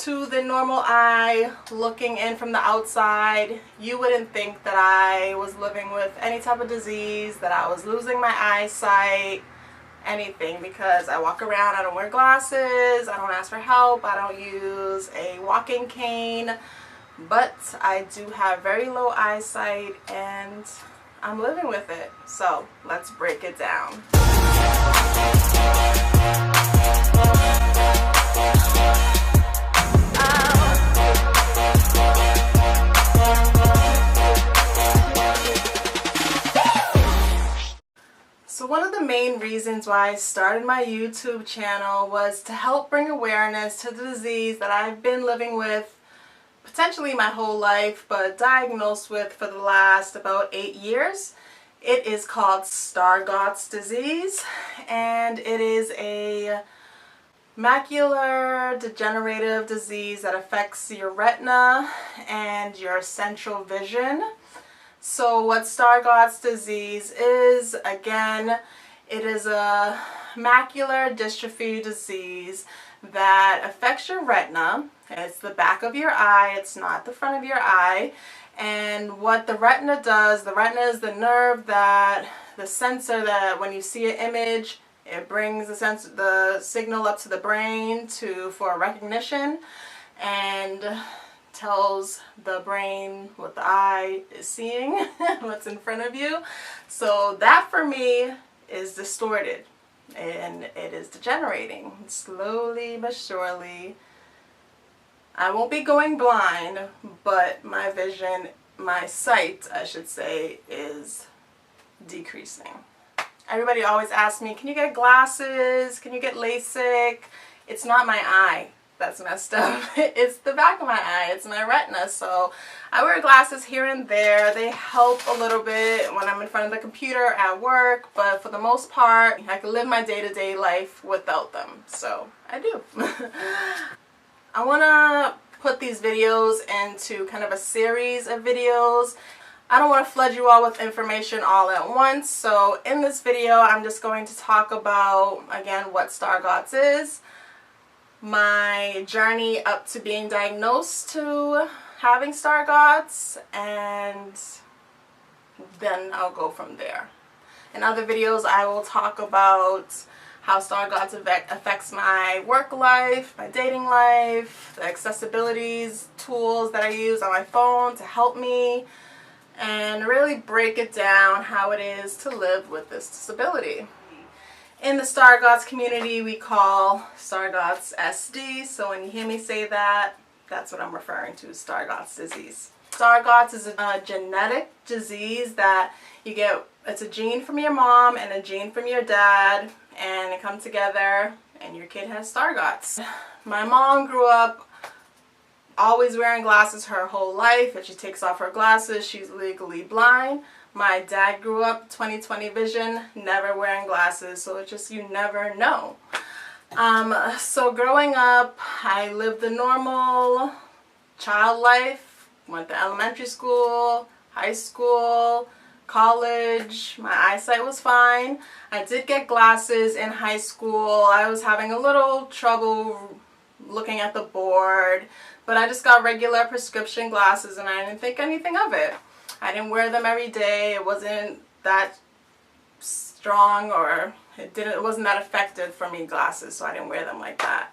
To the normal eye, looking in from the outside, you wouldn't think that I was living with any type of disease, that I was losing my eyesight, anything, because I walk around, I don't wear glasses, I don't ask for help, I don't use a walking cane, but I do have very low eyesight and I'm living with it. So let's break it down. So one of the main reasons why I started my YouTube channel was to help bring awareness to the disease that I've been living with potentially my whole life, but diagnosed with for the last about 8 years. It is called Stargardt's disease, and it is a macular degenerative disease that affects your retina and your central vision. So what Stargardt's disease is, again, it is a macular dystrophy disease that affects your retina. It's the back of your eye, it's not the front of your eye. And what the retina does, the retina is the nerve that, the sensor that when you see an image, it brings the signal up to the brain for recognition and tells the brain what the eye is seeing, what's in front of you. So that for me is distorted and it is degenerating slowly but surely. I won't be going blind, but my vision, my sight I should say, is decreasing. Everybody always asks me, can you get glasses? Can you get LASIK? It's not my eye that's messed up. It's the back of my eye. It's my retina. So I wear glasses here and there. They help a little bit when I'm in front of the computer at work, but for the most part, I can live my day-to-day life without them. So I do. I want to put these videos into kind of a series of videos. I don't want to flood you all with information all at once. So in this video, I'm just going to talk about, again, what Stargardt's is, my journey up to being diagnosed to having Stargardt's, and then I'll go from there. In other videos I will talk about how Stargardt's affects my work life, my dating life, the accessibilities tools that I use on my phone to help me, and really break it down how it is to live with this disability. In the Stargardt's community, we call Stargardt's SD, so when you hear me say that, that's what I'm referring to, Stargardt's disease. Stargardt's is a genetic disease that you get. It's a gene from your mom and a gene from your dad, and they come together and your kid has Stargardt's. My mom grew up always wearing glasses her whole life. If she takes off her glasses, she's legally blind. My dad grew up 20/20 vision, never wearing glasses, so it's just, you never know. So growing up, I lived the normal child life, went to elementary school, high school, college. My eyesight was fine. I did get glasses in high school. I was having a little trouble looking at the board, but I just got regular prescription glasses and I didn't think anything of it. I didn't wear them every day. It wasn't that strong, or it wasn't that effective for me, glasses, so I didn't wear them like that.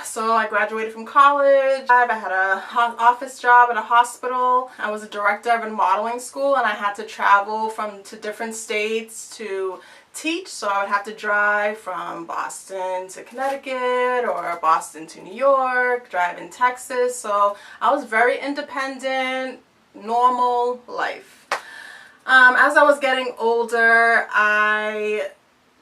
So I graduated from college. I had a office job at a hospital. I was a director of a modeling school and I had to travel to different states to teach, so I would have to drive from Boston to Connecticut or Boston to New York, drive in Texas, so I was very independent, normal life. As I was getting older, I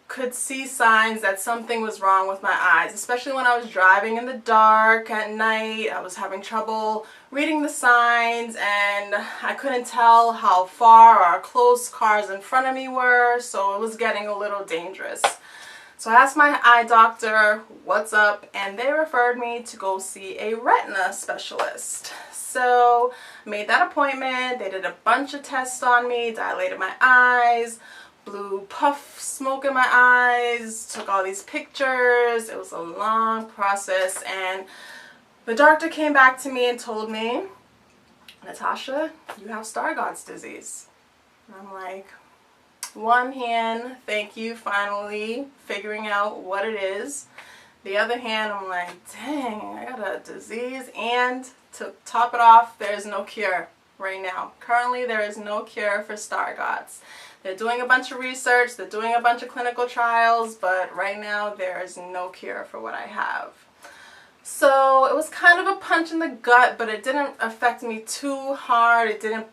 could see signs that something was wrong with my eyes, especially when I was driving in the dark at night. I was having trouble reading the signs and I couldn't tell how far or close cars in front of me were, so it was getting a little dangerous. So I asked my eye doctor what's up, and they referred me to go see a retina specialist. So I made that appointment. They did a bunch of tests on me, dilated my eyes, blew puff smoke in my eyes, took all these pictures. It was a long process, and the doctor came back to me and told me, Natasha, you have Stargardt's disease. And I'm like, one hand, thank you, finally figuring out what it is. The other hand, I'm like, dang, I got a disease. And to top it off, there's no cure right now. Currently, there is no cure for Stargardt's. They're doing a bunch of research, they're doing a bunch of clinical trials, but right now there is no cure for what I have. So it was kind of a punch in the gut, but it didn't affect me too hard. It didn't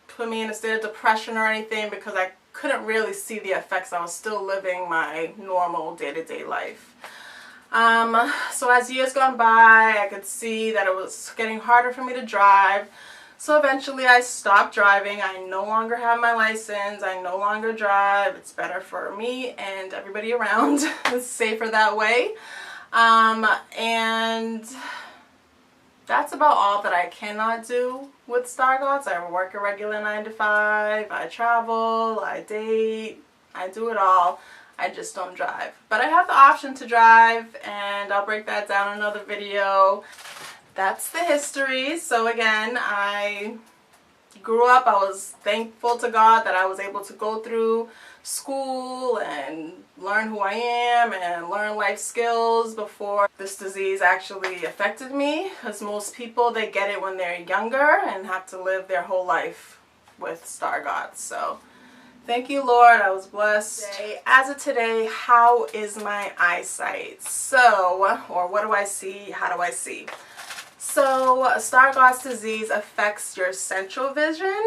put me in a state of depression or anything because I couldn't really see the effects. I was still living my normal day-to-day life. So as years gone by, I could see that it was getting harder for me to drive. So eventually I stopped driving. I no longer have my license. I no longer drive. It's better for me and everybody around. It's safer that way. And that's about all that I cannot do with Stargardt's. I work a regular 9 to 5. I travel. I date. I do it all. I just don't drive. But I have the option to drive, and I'll break that down in another video. That's the history. So again, I grew up, I was thankful to God that I was able to go through school and learn who I am and learn life skills before this disease actually affected me, because most people, they get it when they're younger and have to live their whole life with Stargardt's. So thank you, Lord, I was blessed. As of today, how is my eyesight? So, or what do I see? How do I see? So Stargardt's disease affects your central vision.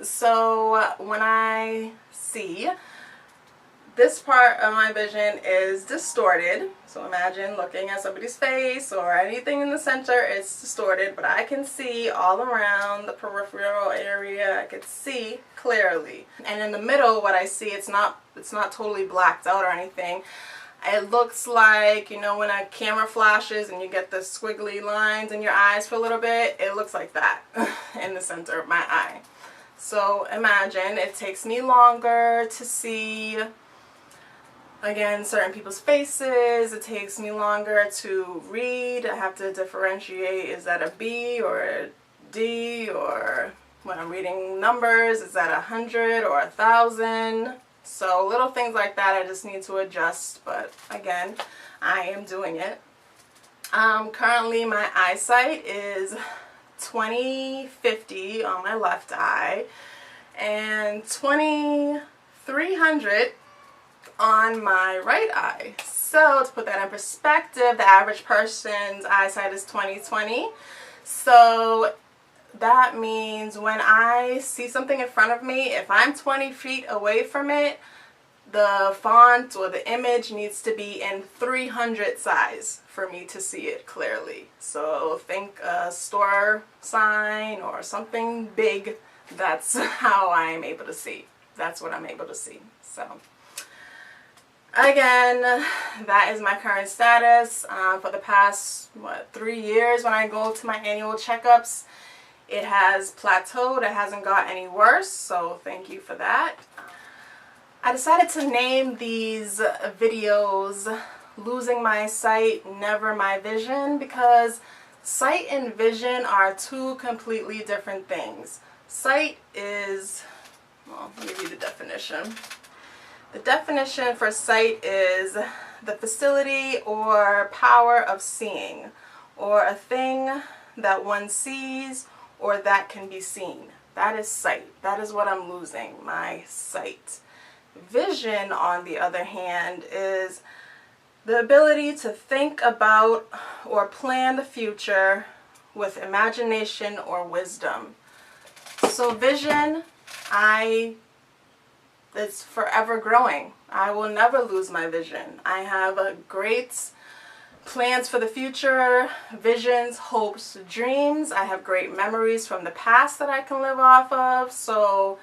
So when I see, this part of my vision is distorted. So imagine looking at somebody's face or anything in the center, it's distorted, but I can see all around the peripheral area. I can see clearly. And in the middle, what I see, it's not totally blacked out or anything. It looks like, you know, when a camera flashes and you get the squiggly lines in your eyes for a little bit, it looks like that in the center of my eye. So imagine it takes me longer to see, again, certain people's faces. It takes me longer to read. I have to differentiate, is that a B or a D, or when I'm reading numbers, is that 100 or 1,000? So little things like that I just need to adjust, but again, I am doing it. Currently my eyesight is 20/50 on my left eye and 2300 on my right eye. So to put that in perspective, the average person's eyesight is 20/20. So that means when I see something in front of me, if I'm 20 feet away from it, the font or the image needs to be in 300 size for me to see it clearly. So think a store sign or something big. That's how I'm able to see. That's what I'm able to see. So again, that is my current status. For the past, 3 years when I go to my annual checkups, it has plateaued. It hasn't got any worse, so thank you for that. I decided to name these videos Losing My Sight, Never My Vision, because sight and vision are two completely different things. Sight is, well, let me read the definition. The definition for sight is the facility or power of seeing, or a thing that one sees or that can be seen. That is sight. That is what I'm losing, my sight. Vision, on the other hand, is the ability to think about or plan the future with imagination or wisdom. So vision, it's forever growing. I will never lose my vision. I have a great plans for the future, visions, hopes, dreams. I have great memories from the past that I can live off of. So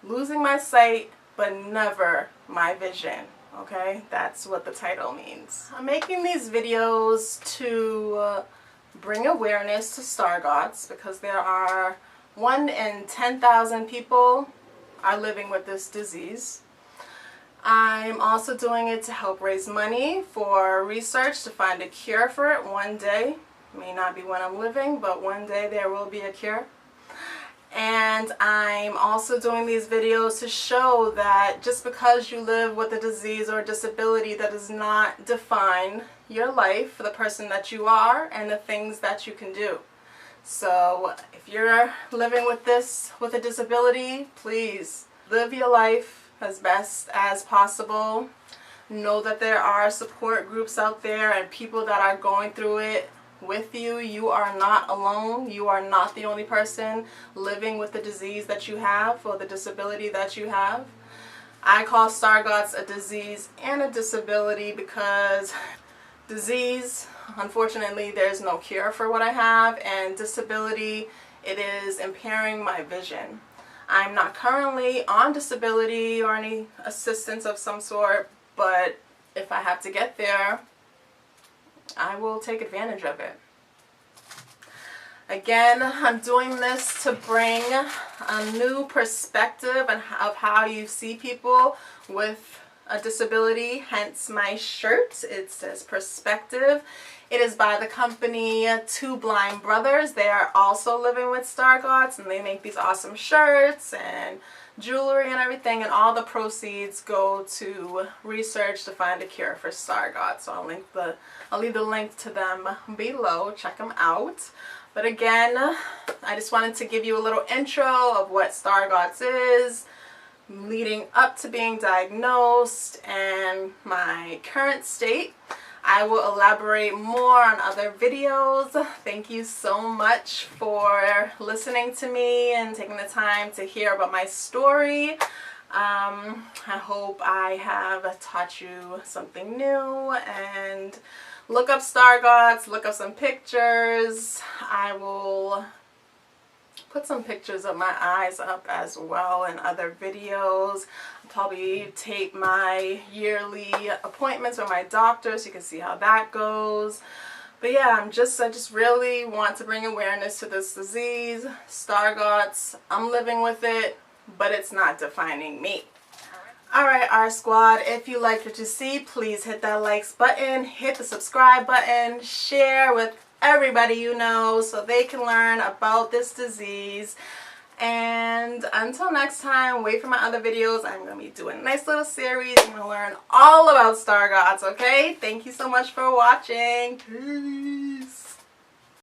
losing my sight, but never my vision. Okay, that's what the title means. I'm making these videos to bring awareness to Stargardt's, because there are 1 in 10,000 people are living with this disease. I'm also doing it to help raise money for research to find a cure for it one day. May not be when I'm living, but one day there will be a cure. And I'm also doing these videos to show that just because you live with a disease or a disability, that does not define your life, the person that you are, and the things that you can do. So if you're living with this, with a disability, please live your life as best as possible. Know that there are support groups out there and people that are going through it with you. You are not alone. You are not the only person living with the disease that you have or the disability that you have. I call Stargarts a disease and a disability because disease, unfortunately, there's no cure for what I have, and disability, it is impairing my vision. I'm not currently on disability or any assistance of some sort, but if I have to get there, I will take advantage of it. Again, I'm doing this to bring a new perspective of how you see people with a disability, hence my shirt. It says Perspective. It is by the company Two Blind Brothers. They are also living with Stargarts, and they make these awesome shirts and jewelry and everything, and all the proceeds go to research to find a cure for Stargardt. So I'll leave the link to them below. Check them out. But again, I just wanted to give you a little intro of what Stargardt is, leading up to being diagnosed, and my current state. I will elaborate more on other videos. Thank you so much for listening to me and taking the time to hear about my story. I hope I have taught you something new, and look up Stargarts, look up some pictures. I will put some pictures of my eyes up as well in other videos. I'll probably tape my yearly appointments with my doctor so you can see how that goes. But yeah, I just really want to bring awareness to this disease, Stargarts. I'm living with it, but it's not defining me. Alright, R Squad, if you liked what you see, please hit that likes button, hit the subscribe button, share with everybody you know so they can learn about this disease. And until next time, wait for my other videos. I'm going to be doing a nice little series. I'm going to learn all about Stargarts, okay? Thank you so much for watching. Peace.